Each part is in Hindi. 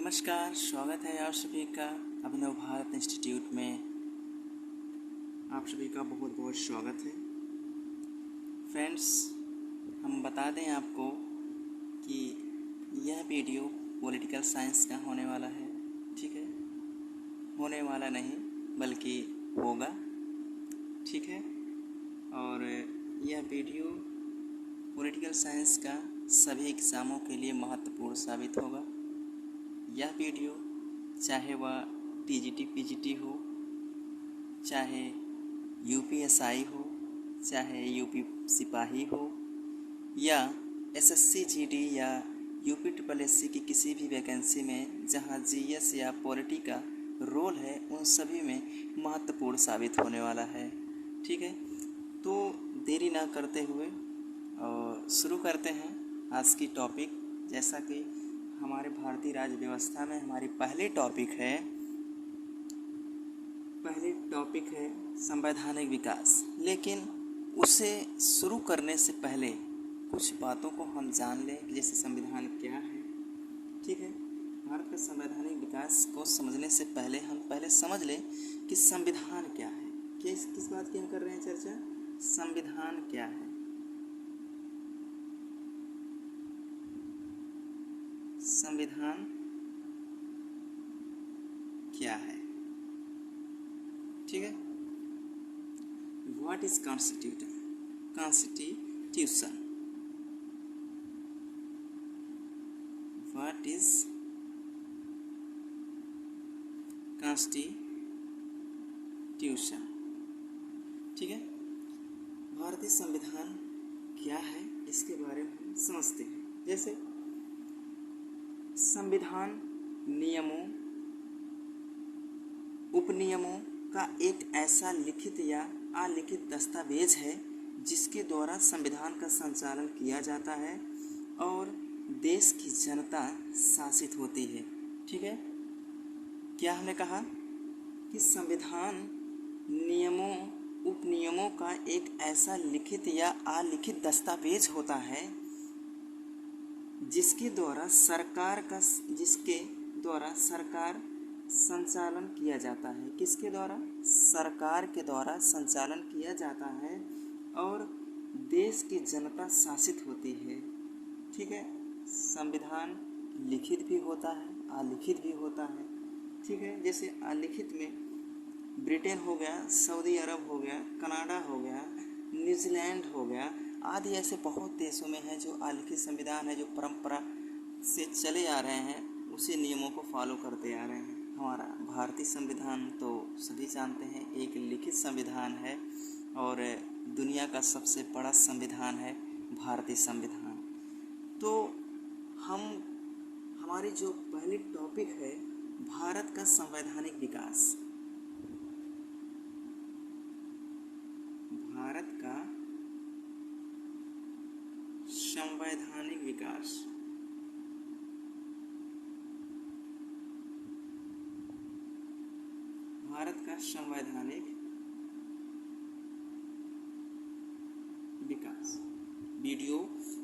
नमस्कार, स्वागत है आप सभी का अभिनव भारत इंस्टीट्यूट में। आप सभी का बहुत बहुत स्वागत है। फ्रेंड्स, हम बता दें आपको कि यह वीडियो पॉलिटिकल साइंस का होने वाला है। ठीक है, होने वाला नहीं बल्कि होगा। ठीक है, और यह वीडियो पॉलिटिकल साइंस का सभी एग्ज़ामों के लिए महत्वपूर्ण साबित होगा। यह वीडियो चाहे वह टीजीटी पीजीटी हो, चाहे यूपीएसआई हो, चाहे यूपी सिपाही हो, या एसएससी जीडी या यूपी ट्रिपल एससी की किसी भी वैकेंसी में जहां जीएस या पॉलिटी का रोल है, उन सभी में महत्वपूर्ण साबित होने वाला है। ठीक है, तो देरी ना करते हुए और शुरू करते हैं आज की टॉपिक। जैसा कि हमारे भारतीय राज्य व्यवस्था में हमारी पहली टॉपिक है संवैधानिक विकास। लेकिन उसे शुरू करने से पहले कुछ बातों को हम जान लें कि जैसे संविधान क्या है। ठीक है, भारत का संवैधानिक विकास को समझने से पहले हम समझ लें कि संविधान क्या है। किस बात की हम कर रहे हैं चर्चा? संविधान क्या है। संविधान क्या है? ठीक है, what is constitution? What is constitution? ठीक है, भारतीय संविधान क्या है इसके बारे में हम समझते हैं। जैसे संविधान नियमों उपनियमों का एक ऐसा लिखित या अलिखित दस्तावेज है जिसके द्वारा संविधान का संचालन किया जाता है और देश की जनता शासित होती है। ठीक है, क्या हमने कहा कि संविधान नियमों उपनियमों का एक ऐसा लिखित या अलिखित दस्तावेज होता है जिसके द्वारा सरकार संचालन किया जाता है। किसके द्वारा? सरकार के द्वारा संचालन किया जाता है और देश की जनता शासित होती है। ठीक है, संविधान लिखित भी होता है, अलिखित भी होता है। ठीक है, जैसे अलिखित में ब्रिटेन हो गया, सऊदी अरब हो गया, कनाडा हो गया, न्यूजीलैंड हो गया आदि ऐसे बहुत देशों में है जो अलिखित संविधान है, जो परंपरा से चले आ रहे हैं, उसी नियमों को फॉलो करते आ रहे हैं। हमारा भारतीय संविधान तो सभी जानते हैं एक लिखित संविधान है और दुनिया का सबसे बड़ा संविधान है भारतीय संविधान। तो हमारी जो पहली टॉपिक है भारत का संवैधानिक विकास। भारत का संवैधानिक विकास। भारत का संवैधानिक विकास। वीडियो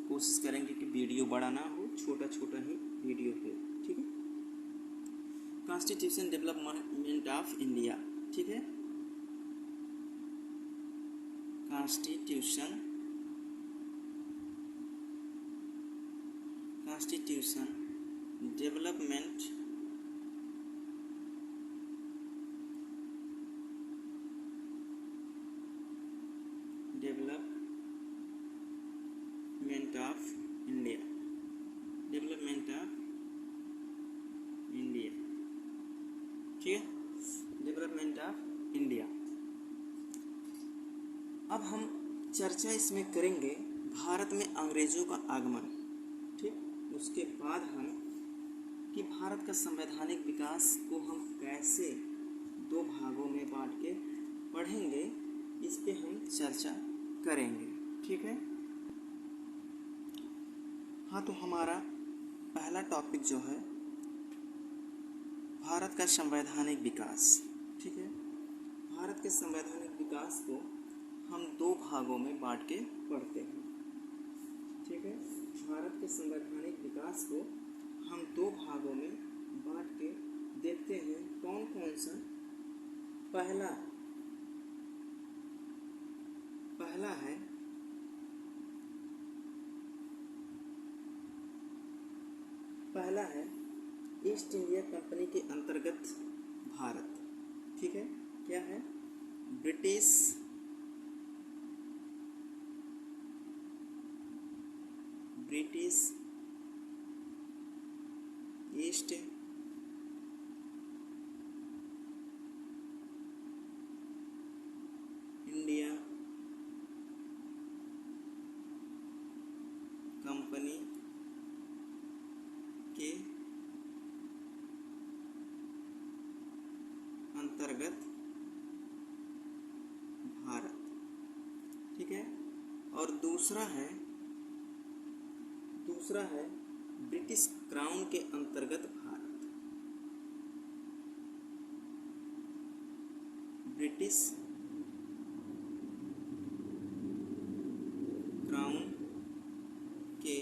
कोशिश करेंगे कि वीडियो बड़ा ना हो, छोटा छोटा ही वीडियो हो। ठीक है, कॉन्स्टिट्यूशन डेवलपमेंट ऑफ इंडिया। ठीक है, कॉन्स्टिट्यूशन डेवलपमेंट ऑफ इंडिया। ठीक है, डेवलपमेंट ऑफ इंडिया। अब हम चर्चा इसमें करेंगे भारत में अंग्रेजों का आगमन। ठीक, उसके बाद हम कि भारत का संवैधानिक विकास को हम कैसे दो भागों में बांट के पढ़ेंगे, इस पे हम चर्चा करेंगे। ठीक है, हाँ, तो हमारा पहला टॉपिक जो है भारत का संवैधानिक विकास। ठीक है, भारत के संवैधानिक विकास को हम दो भागों में बांट के पढ़ते हैं। ठीक है, भारत के संवैधानिक विकास को हम दो भागों में बांट के देखते हैं कौन कौन सा पहला पहला है पहला है ईस्ट इंडिया कंपनी के अंतर्गत भारत। ठीक है, क्या है? ब्रिटिश ईस्ट इंडिया कंपनी के अंतर्गत भारत। ठीक है, और दूसरा है ब्रिटिश क्राउन के अंतर्गत भारत। ब्रिटिश क्राउन के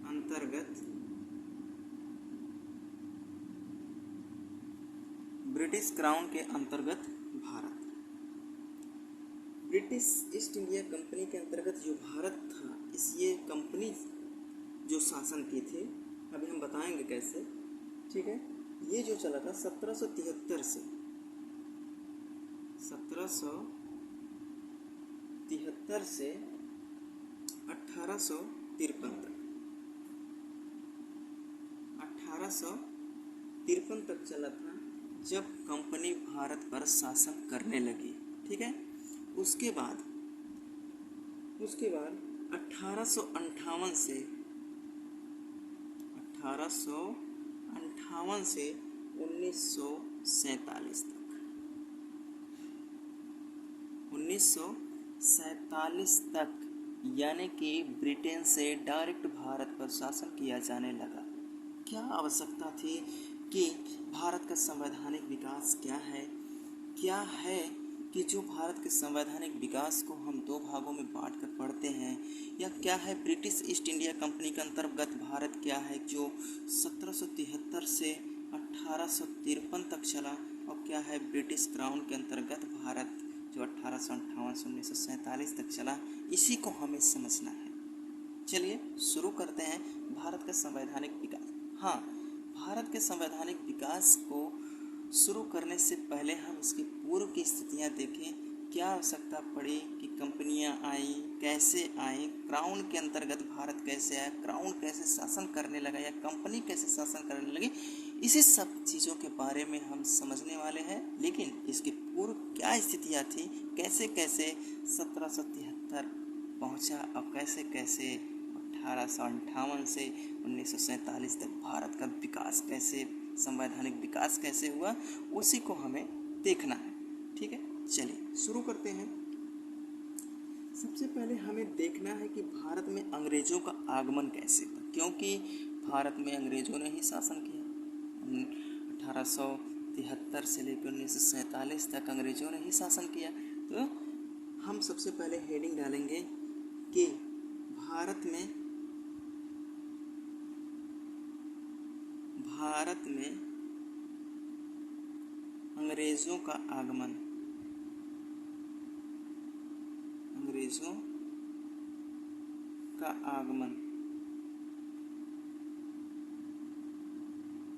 अंतर्गत ब्रिटिश क्राउन के अंतर्गत Bharat. British east India company के अंतर्गत जो भारत था, ये कंपनी जो शासन की थी, अभी हम बताएंगे कैसे। ठीक है, ये जो चला था 1773 से 1853 तक 1853 तक चला था, जब कंपनी भारत पर शासन करने लगी। ठीक है, उसके बाद 1858 से 1947 तक 1947 तक यानी कि ब्रिटेन से डायरेक्ट भारत पर शासन किया जाने लगा। क्या आवश्यकता थी कि भारत का संवैधानिक विकास क्या है कि जो भारत के संवैधानिक विकास को हम दो भागों में बांट कर पढ़ते हैं, या क्या है ब्रिटिश ईस्ट इंडिया कंपनी के अंतर्गत भारत क्या है जो 1773 से 1853 तक चला, और क्या है ब्रिटिश क्राउन के अंतर्गत भारत जो 1858 से 1947 तक चला। इसी को हमें समझना है। चलिए शुरू करते हैं भारत का संवैधानिक विकास। हाँ, भारत के संवैधानिक विकास को शुरू करने से पहले हम इसकी पूर्व की स्थितियाँ देखें। क्या आवश्यकता पड़ी कि कंपनियाँ आई, कैसे आई, क्राउन के अंतर्गत भारत कैसे आया, क्राउन कैसे शासन करने लगा या कंपनी कैसे शासन करने लगी, इसी सब चीज़ों के बारे में हम समझने वाले हैं। लेकिन इसके पूर्व क्या स्थितियाँ थी, कैसे 1773 पहुँचा और कैसे 1858 से 1947 तक भारत का विकास कैसे, संवैधानिक विकास कैसे हुआ, उसी को हमें देखना है। ठीक है, चलिए शुरू करते हैं। सबसे पहले हमें देखना है कि भारत में अंग्रेज़ों का आगमन कैसे था, क्योंकि भारत में अंग्रेज़ों ने ही शासन किया। 1873 से लेकर 1947 तक अंग्रेज़ों ने ही शासन किया। तो हम सबसे पहले हेडिंग डालेंगे कि भारत में अंग्रेज़ों का आगमन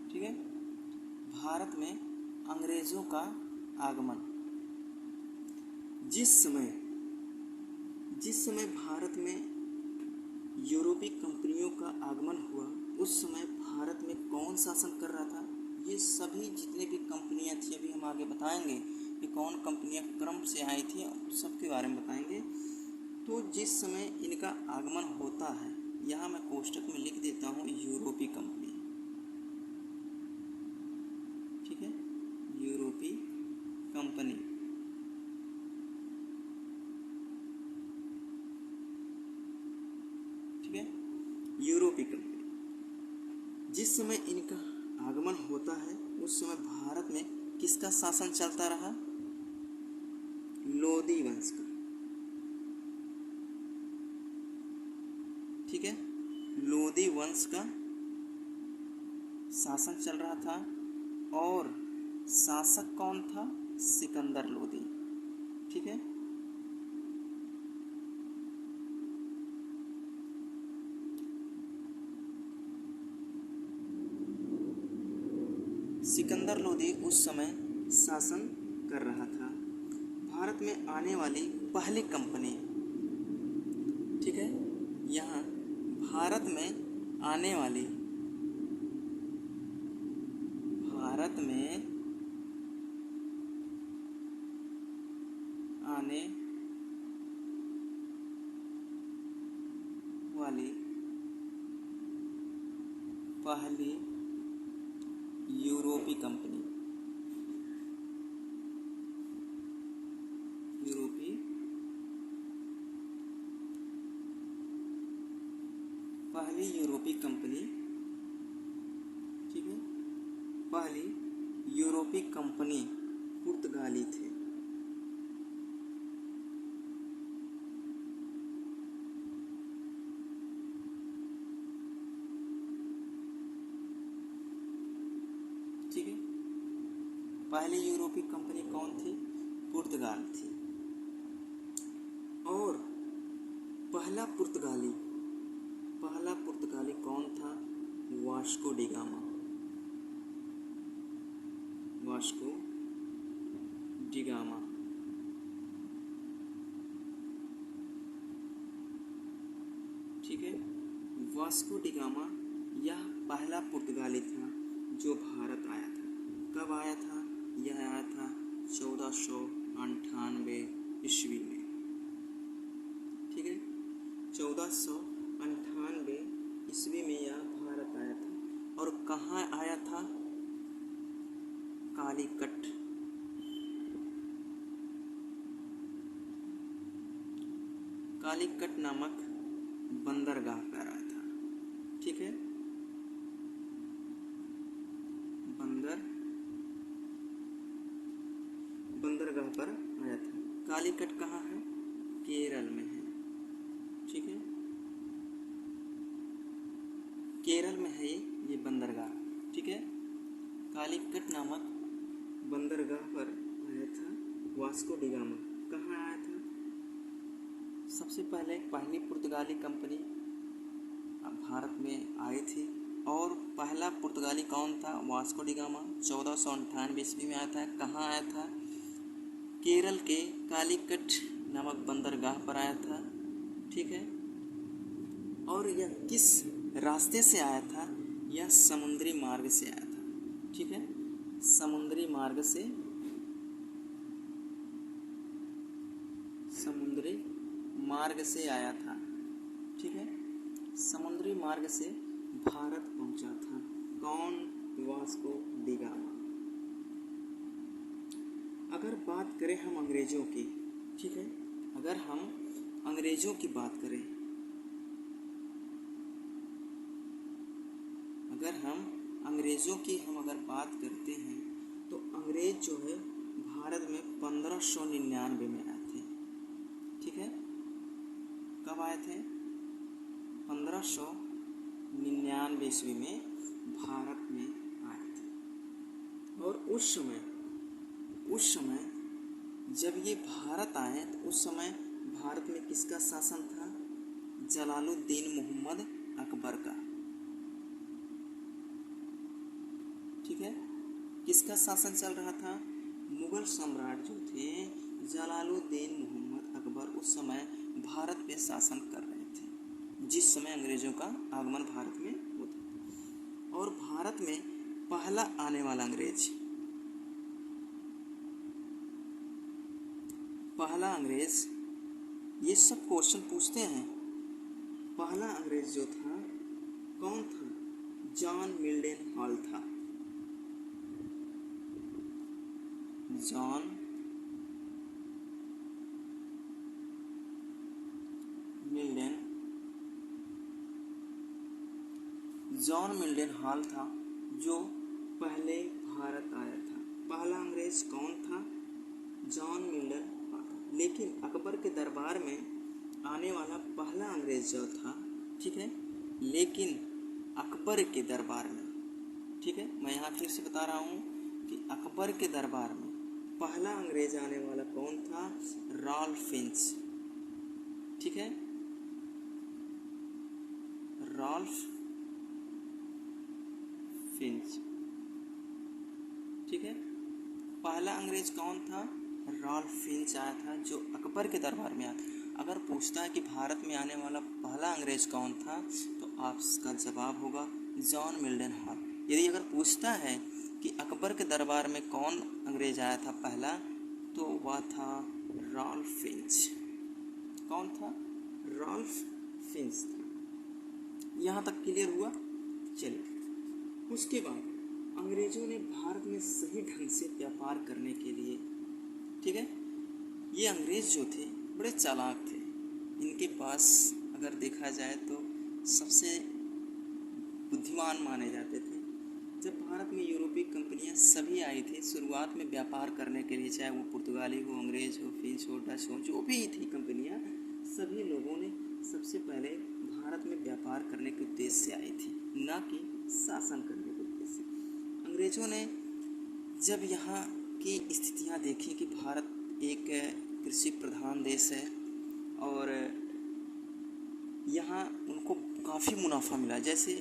ठीक है, भारत में अंग्रेज़ों का आगमन। जिस समय भारत में यूरोपीय कंपनियों का आगमन हुआ, उस समय भारत में कौन शासन कर रहा था? ये सभी जितने भी कंपनियां थी, अभी हम आगे बताएंगे कि कौन कंपनियां क्रम से आई थी, सबके बारे में बताएंगे। तो जिस समय इनका आगमन होता है, यहाँ मैं कोष्टक में लिख देता हूँ यूरोपीय कंपनी। ठीक है, यूरोपीय कंपनी। ठीक है, यूरोपीय कंपनी। जिस समय इनका आगमन होता है, उस समय भारत में किसका शासन चलता रहा? लोदी वंश का। ठीक है, लोदी वंश का शासन चल रहा था और शासक कौन था? सिकंदर लोदी। ठीक है। सिकंदर लोदी उस समय शासन कर रहा था। भारत में आने वाली पहली कंपनी, ठीक है, यहाँ भारत में आने वाली, भारत में आने वाली पहली यूरोपीय कंपनी, यूरोपीय पहली यूरोपीय कंपनी, ठीक है, पहली यूरोपीय कंपनी पुर्तगाली थे। ठीक है। पहली यूरोपीय कंपनी कौन थी? पुर्तगाल थी। और पहला पुर्तगाली कौन था? Vasco D gamma. Vasco D gamma. ठीक है। वास्को डी गामा यह पहला पुर्तगाली था जो भारत आया था। कब आया था? यह आया था 1498 ईस्वी में। ठीक है। 1498 ईस्वी में यह भारत आया था। और कहाँ आया था? कालीकट। कालीकट नामक बंदरगाह पर आया था। ठीक है। बंदरगाह पर आया था। कालीकट कहाँ है? केरल में है। ठीक है। केरल में है ये बंदरगाह। ठीक है। कालीकट नामक बंदरगाह पर आया था वास्को डी गामा। कहाँ आया था? सबसे पहले पहली पुर्तगाली कंपनी भारत में आई थी। और पहला पुर्तगाली कौन था? Vasco D gamma. 1498 ईस्वी में आया था। कहाँ आया था? केरल के कालीकट नामक बंदरगाह पर आया था। ठीक है। और यह किस रास्ते से आया था? यह समुद्री मार्ग से आया था। ठीक है। समुद्री मार्ग से आया था। ठीक है। समुद्री मार्ग से भारत पहुंचा था। कौन? Vasco D gamma. अगर बात करें हम अंग्रेज़ों की, ठीक है, अगर हम अंग्रेज़ों की बात करें, अगर बात करते हैं तो अंग्रेज़ जो है भारत में 1599 में आए थे। ठीक है। कब आए थे? 1599 ईस्वी में भारत में आए थे। और उस समय जब ये भारत आए तो उस समय भारत में किसका शासन था? जलालुद्दीन मोहम्मद अकबर का। ठीक है। किसका शासन चल रहा था? मुगल सम्राट जो थे जलालुद्दीन मोहम्मद अकबर उस समय भारत पे शासन कर रहे थे, जिस समय अंग्रेज़ों का आगमन भारत में होता। और भारत में पहला आने वाला अंग्रेज, ये सब क्वेश्चन पूछते हैं। पहला अंग्रेज जो था कौन था? जॉन मिल्डन हॉल था। जॉन मिल्डन हॉल था जो पहले भारत आया था। पहला अंग्रेज कौन था? John Mildenhall Akbar के दरबार में आने वाला पहला अंग्रेज जो था, ठीक है, लेकिन अकबर के दरबार में, ठीक है, मैं यहाँ फिर से बता रहा हूँ कि अकबर के दरबार में पहला अंग्रेज आने वाला कौन था? रॉल्फ फिंच, ठीक है, रॉल्फ फिंच, ठीक है। पहला अंग्रेज कौन था? रॉल्फ फिंच आया था, जो अकबर के दरबार में आया था। अगर पूछता है कि भारत में आने वाला पहला अंग्रेज कौन था, तो आपका जवाब होगा जॉन मिल्टन हॉल। यदि अगर पूछता है कि अकबर के दरबार में कौन अंग्रेज आया था पहला, तो वह था रॉल्फ फिंच। कौन था? रॉल्फ फिंच था। यहाँ तक क्लियर हुआ? चलिए, उसके बाद अंग्रेजों ने भारत में सही ढंग से व्यापार करने के लिए, ठीक है, ये अंग्रेज जो थे बड़े चालाक थे। इनके पास अगर देखा जाए तो सबसे बुद्धिमान माने जाते थे। जब भारत में यूरोपीय कंपनियां सभी आई थी शुरुआत में व्यापार करने के लिए, चाहे वो पुर्तगाली हो, अंग्रेज हो, फिंच हो, डच हो, जो भी थी कंपनियां, सभी लोगों ने सबसे पहले भारत में व्यापार करने के उद्देश्य से आई थी, ना कि शासन करने के उद्देश्य से। अंग्रेज़ों ने जब यहाँ की स्थितियाँ देखी कि भारत एक कृषि प्रधान देश है और यहाँ उनको काफ़ी मुनाफा मिला, जैसे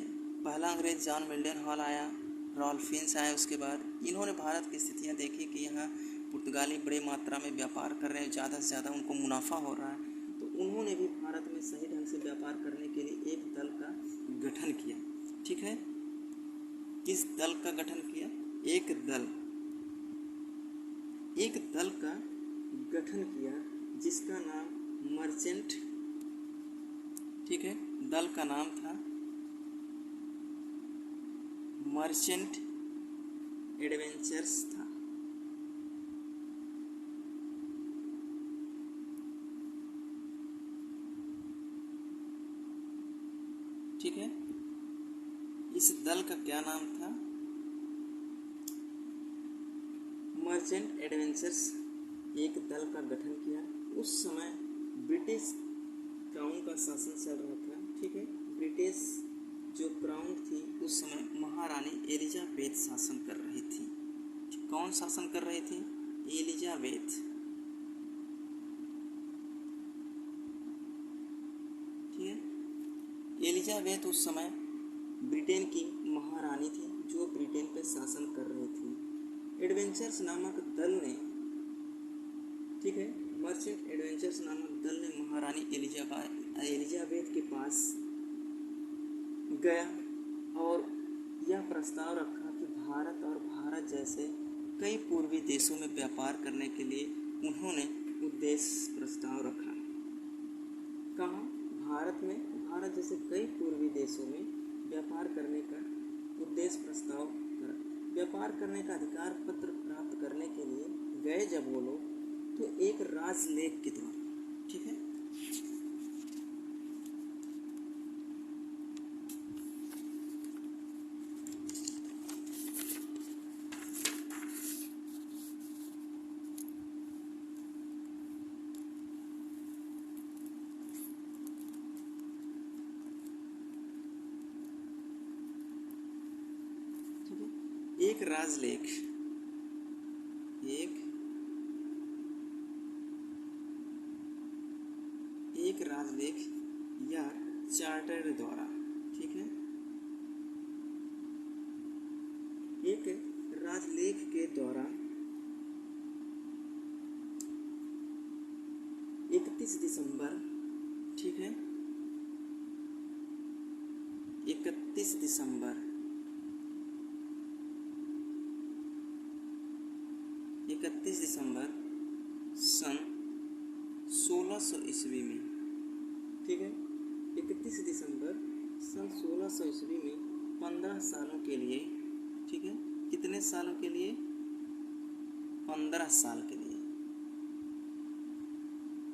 पहला अंग्रेज जॉन मिल्टन हॉल आया, रॉल्फ फिंच आया, उसके बाद इन्होंने भारत की स्थितियाँ देखी कि यहाँ पुर्तगाली बड़ी मात्रा में व्यापार कर रहे हैं, ज़्यादा से ज़्यादा उनको मुनाफा हो रहा है, तो उन्होंने भी भारत में सही ढंग से व्यापार करने के लिए एक दल का गठन किया, ठीक है। किस दल का गठन किया? एक दल का गठन किया जिसका नाम मर्चेंट, ठीक है, दल का नाम था मर्चेंट एडवेंचर्स था, ठीक है। इस दल का क्या नाम था? Merchant adventures. एक दल का गठन किया। उस समय ब्रिटिश क्राउन का शासन चल रहा था, ठीक है। ब्रिटिश जो क्राउन थी उस समय महारानी एलिजाबेथ शासन कर रही थी। कौन शासन कर रही थी? एलिजाबेथ, ठीक है। एलिजाबेथ उस समय ब्रिटेन की महारानी थी जो ब्रिटेन पर शासन कर रही थी। एडवेंचर्स नामक दल ने, ठीक है, मर्चेंट एडवेंचर्स नामक दल ने महारानी एलिजाबेथ के पास गया और यह प्रस्ताव रखा कि भारत और भारत जैसे कई पूर्वी देशों में व्यापार करने के लिए उन्होंने उद्देश्य प्रस्ताव रखा। कहाँ? भारत में, भारत जैसे कई पूर्वी देशों में व्यापार करने का उद्देश्य प्रस्ताव करा। व्यापार करने का अधिकार पत्र प्राप्त करने के लिए गए जब वो लोग, तो एक राजलेख के द्वारा, ठीक है, एक राजलेख, एक राजलेख या चार्टर द्वारा, ठीक है, एक राजलेख के द्वारा 31 दिसंबर, ठीक है, 31 दिसंबर 31 दिसंबर सन 1600 ईस्वी में, ठीक है, 31 दिसंबर सन 1600 ईस्वी में 15 सालों के लिए, ठीक है, कितने सालों के लिए? 15 साल के लिए।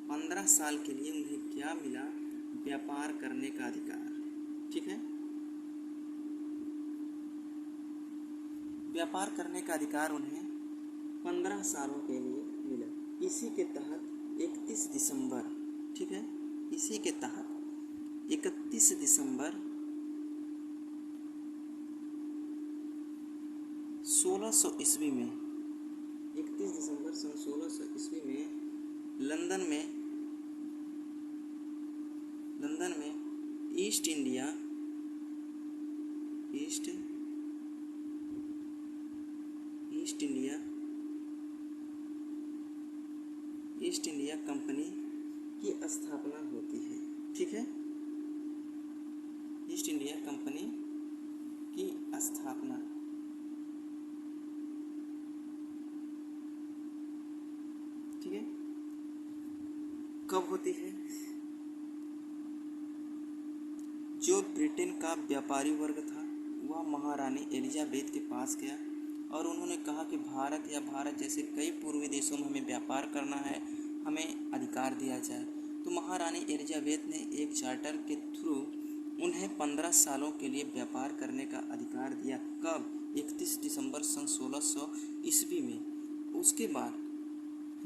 15 साल के लिए उन्हें क्या मिला? व्यापार करने का अधिकार, ठीक है, व्यापार करने का अधिकार उन्हें 15 सालों के लिए मिला। इसी के तहत 31 दिसंबर, ठीक है, इसी के तहत 31 दिसंबर 1600 ईस्वी में, 31 दिसंबर सन 1600 ईस्वी में लंदन में ईस्ट इंडिया कंपनी की स्थापना होती है। ठीक है, ईस्ट इंडिया कंपनी की स्थापना ठीक है कब होती है? जो ब्रिटेन का व्यापारी वर्ग था वह महारानी एलिजाबेथ के पास गया और उन्होंने कहा कि भारत जैसे कई पूर्वी देशों में हमें व्यापार करना है, हमें अधिकार दिया जाए। तो महारानी एलिजाबेथ ने एक चार्टर के थ्रू उन्हें 15 सालों के लिए व्यापार करने का अधिकार दिया। कब? 31 दिसंबर सन 1600 ईस्वी में। उसके बाद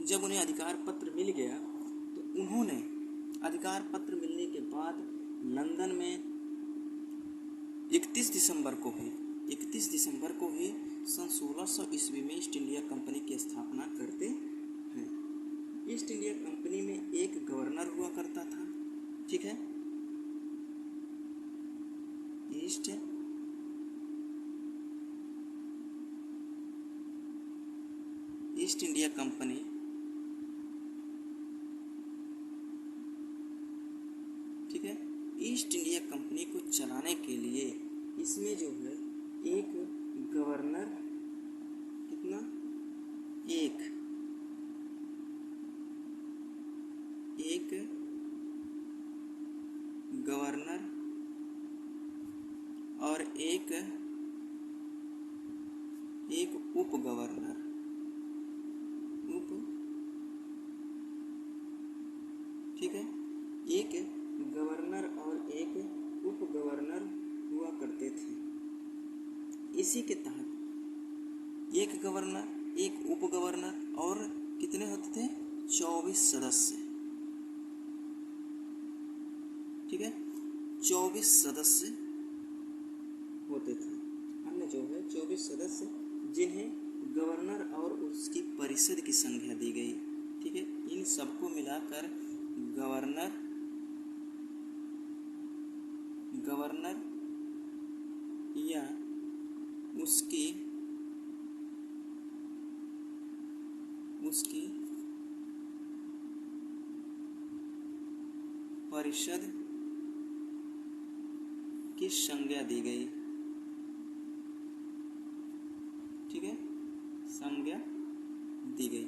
जब उन्हें अधिकार पत्र मिल गया तो उन्होंने अधिकार पत्र मिलने के बाद लंदन में 31 दिसंबर को ही सन 1600 ईस्वी में ईस्ट इंडिया कंपनी की स्थापना करते हैं। ईस्ट इंडिया कंपनी में एक गवर्नर हुआ करता था। ठीक है, ईस्ट इंडिया कंपनी ठीक है, ईस्ट इंडिया कंपनी को चलाने के लिए इसमें जो है एक गवर्नर एक गवर्नर और एक उप गवर्नर ठीक है, एक गवर्नर और एक उप गवर्नर हुआ करते थे। इसी के तहत एक गवर्नर, एक उप गवर्नर और कितने होते थे? 24 सदस्य। ठीक है, 24 सदस्य होते थे। अन्य जो है 24 सदस्य जिन्हें गवर्नर और उसकी परिषद की संख्या दी गई। ठीक है, इन सबको मिलाकर गवर्नर या उसकी परिषद की संज्ञा दी गई। ठीक है, संज्ञा दी गई।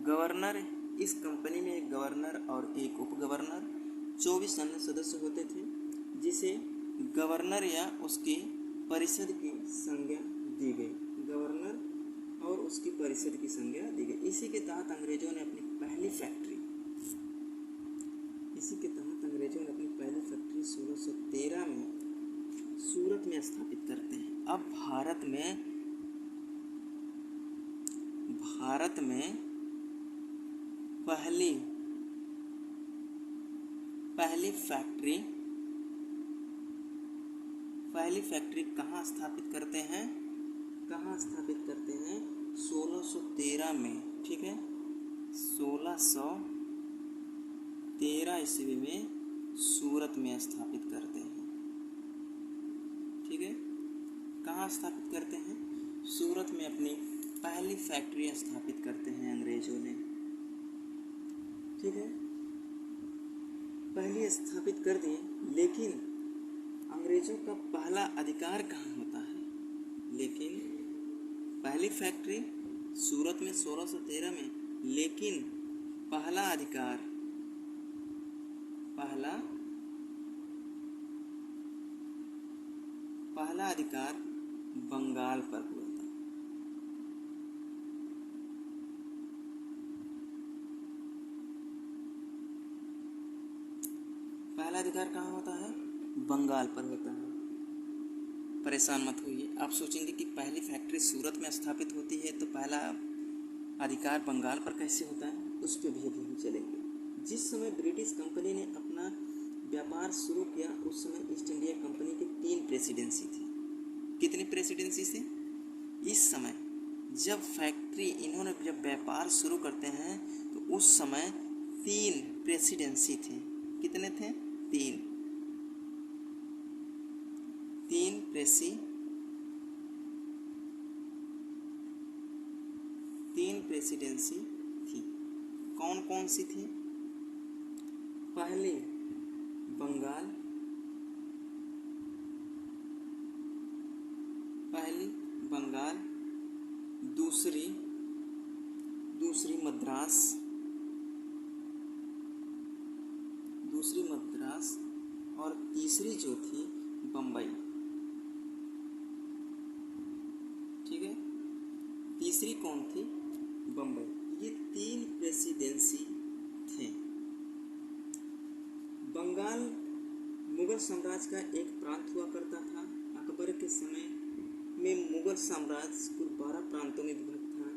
गवर्नर, इस कंपनी में एक गवर्नर और एक उप गवर्नर, 24 अन्य सदस्य होते थे जिसे गवर्नर या उसकी परिषद की संज्ञा दी गई। गवर्नर और उसकी परिषद की संज्ञा दी गई। इसी के तहत अंग्रेजों ने अपनी पहली फैक्ट्री 1613 में सूरत में स्थापित करते हैं। अब भारत में पहली फैक्ट्री कहाँ स्थापित करते हैं? 1613 में। ठीक है, 1613 ईस्वी में सूरत में स्थापित करते हैं। ठीक है, कहाँ स्थापित करते हैं? सूरत में अपनी पहली फैक्ट्री स्थापित करते हैं अंग्रेजों ने। ठीक है, पहली स्थापित कर दिए, लेकिन अंग्रेजों का पहला अधिकार कहाँ होता है? लेकिन पहली फैक्ट्री सूरत में 1613 में, लेकिन पहला अधिकार बंगाल पर हुआ था। पहला अधिकार कहाँ होता है? बंगाल पर होता है। परेशान मत होइए, आप सोचेंगे कि पहली फैक्ट्री सूरत में स्थापित होती है तो पहला अधिकार बंगाल पर कैसे होता है, उस पर भी हम चलेंगे। जिस समय ब्रिटिश कंपनी ने अपना व्यापार शुरू किया उस समय ईस्ट इंडिया कंपनी की 3 प्रेसिडेंसी थी। कितनी प्रेसिडेंसी थी? इस समय जब फैक्ट्री इन्होंने जब व्यापार शुरू करते हैं तो उस समय 3 प्रेसिडेंसी थे। कितने थे? 3 प्रेसिडेंसी थी। कौन कौन सी थी? पहली बंगाल, दूसरी मद्रास और तीसरी जो थी बम्बई। ठीक है, तीसरी कौन थी? बम्बई। ये 3 प्रेसिडेंसी थे। बंगाल मुगल साम्राज्य का एक प्रांत हुआ करता था। अकबर के समय में मुगल साम्राज्य कुल 12 प्रांतों में विभक्त था,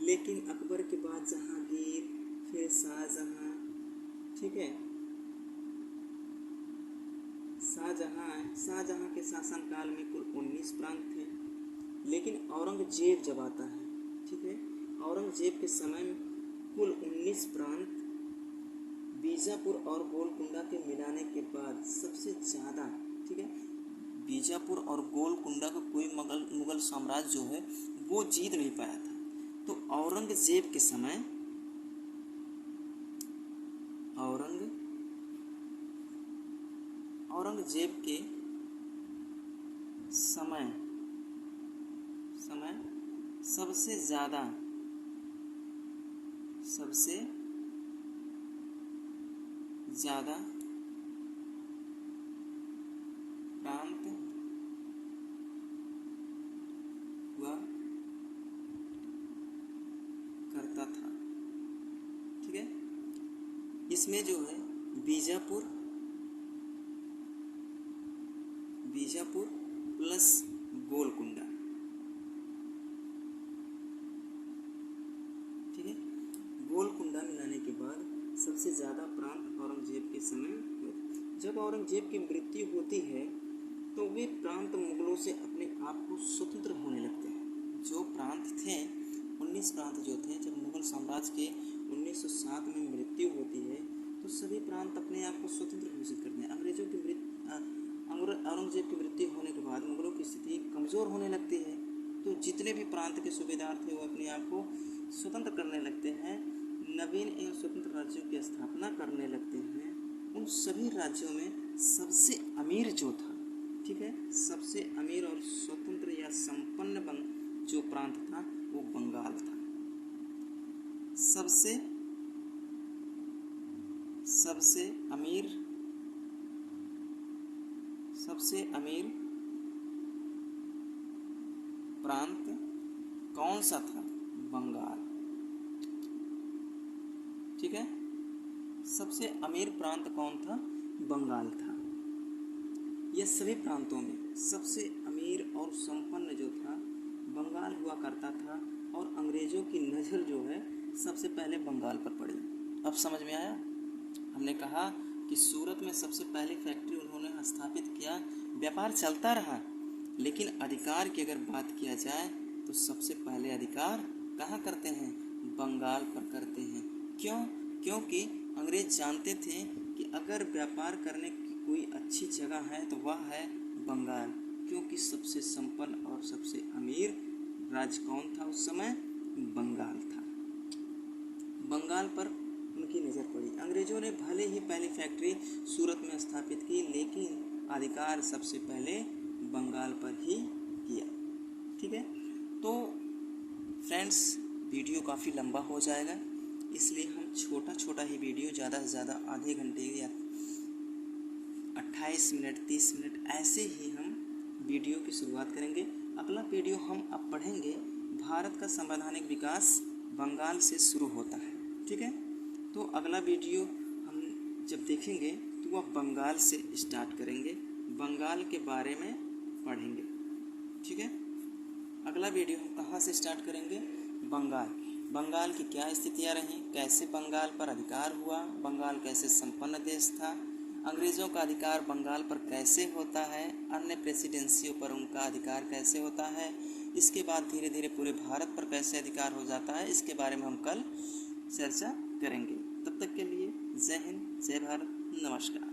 लेकिन अकबर के बाद जहांगीर, फिर शाहजहां, ठीक है, शाहजहां के शासनकाल में कुल 19 प्रांत थे। लेकिन औरंगजेब जब आता है, ठीक है, औरंगजेब के समय में कुल 19 प्रांत बीजापुर और गोलकुंडा के मिलाने के बाद सबसे ज़्यादा, ठीक है, बीजापुर और गोलकुंडा का कोई मुगल साम्राज्य जो है वो जीत नहीं पाया था। तो औरंगजेब के समय सबसे ज़्यादा प्रांत हुआ करता था। ठीक है, इसमें जो है बीजापुर प्लस गोलकुंडा, ठीक है, गोलकुंडा मिलाने के बाद सबसे ज़्यादा प्रांत औरंगजेब के समय हुए। जब औरंगजेब की मृत्यु होती है तो वे प्रांत मुगलों से अपने आप को स्वतंत्र होने लगते हैं। जो प्रांत थे, 19 प्रांत जो थे, जब मुगल साम्राज्य के 1907 में मृत्यु होती है तो सभी प्रांत अपने आप को स्वतंत्र घोषित करते हैं। औरंगजेब की मृत्यु होने के बाद मुगलों की स्थिति कमज़ोर होने लगती है, तो जितने भी प्रांत के सूबेदार थे वो अपने आप को स्वतंत्र करने लगते हैं, नवीन एवं स्वतंत्र राज्यों की स्थापना करने लगते हैं। उन सभी राज्यों में सबसे अमीर जो था, ठीक है, सबसे अमीर और स्वतंत्र या संपन्न जो प्रांत था वो बंगाल था। सबसे अमीर प्रांत कौन सा था? बंगाल। ठीक है, सबसे अमीर प्रांत कौन था? बंगाल था। यह सभी प्रांतों में सबसे अमीर और संपन्न जो था बंगाल हुआ करता था, और अंग्रेज़ों की नज़र जो है सबसे पहले बंगाल पर पड़ी। अब समझ में आया? हमने कहा कि सूरत में सबसे पहली फैक्ट्री उन्होंने स्थापित किया। व्यापार चलता रहा, लेकिन अधिकार की अगर बात किया जाए तो सबसे पहले अधिकार कहाँ करते हैं? बंगाल पर करते हैं। क्यों? क्योंकि अंग्रेज जानते थे कि अगर व्यापार करने की कोई अच्छी जगह है तो वह है बंगाल, क्योंकि सबसे संपन्न और सबसे अमीर राज्य कौन था उस समय? बंगाल था। बंगाल पर उनकी नज़र पड़ी। अंग्रेज़ों ने भले ही पहली फैक्ट्री सूरत में स्थापित की, लेकिन अधिकार सबसे पहले बंगाल पर ही किया। ठीक है, तो फ्रेंड्स वीडियो काफ़ी लंबा हो जाएगा, इसलिए हम छोटा ही वीडियो ज़्यादा से ज़्यादा आधे घंटे या 28 मिनट 30 मिनट ऐसे ही हम वीडियो की शुरुआत करेंगे। अगला वीडियो हम अब पढ़ेंगे भारत का संवैधानिक विकास बंगाल से शुरू होता है। ठीक है, तो अगला वीडियो हम जब देखेंगे तो वह बंगाल से स्टार्ट करेंगे, बंगाल के बारे में पढ़ेंगे। ठीक है, अगला वीडियो हम कहाँ से स्टार्ट करेंगे? बंगाल की क्या स्थितियाँ रहीं, कैसे बंगाल पर अधिकार हुआ, बंगाल कैसे संपन्न देश था, अंग्रेज़ों का अधिकार बंगाल पर कैसे होता है, अन्य प्रेसिडेंसियों पर उनका अधिकार कैसे होता है, इसके बाद धीरे धीरे पूरे भारत पर कैसे अधिकार हो जाता है, इसके बारे में हम कल चर्चा करेंगे। तब तक के लिए जय हिंद, जय भारत, नमस्कार।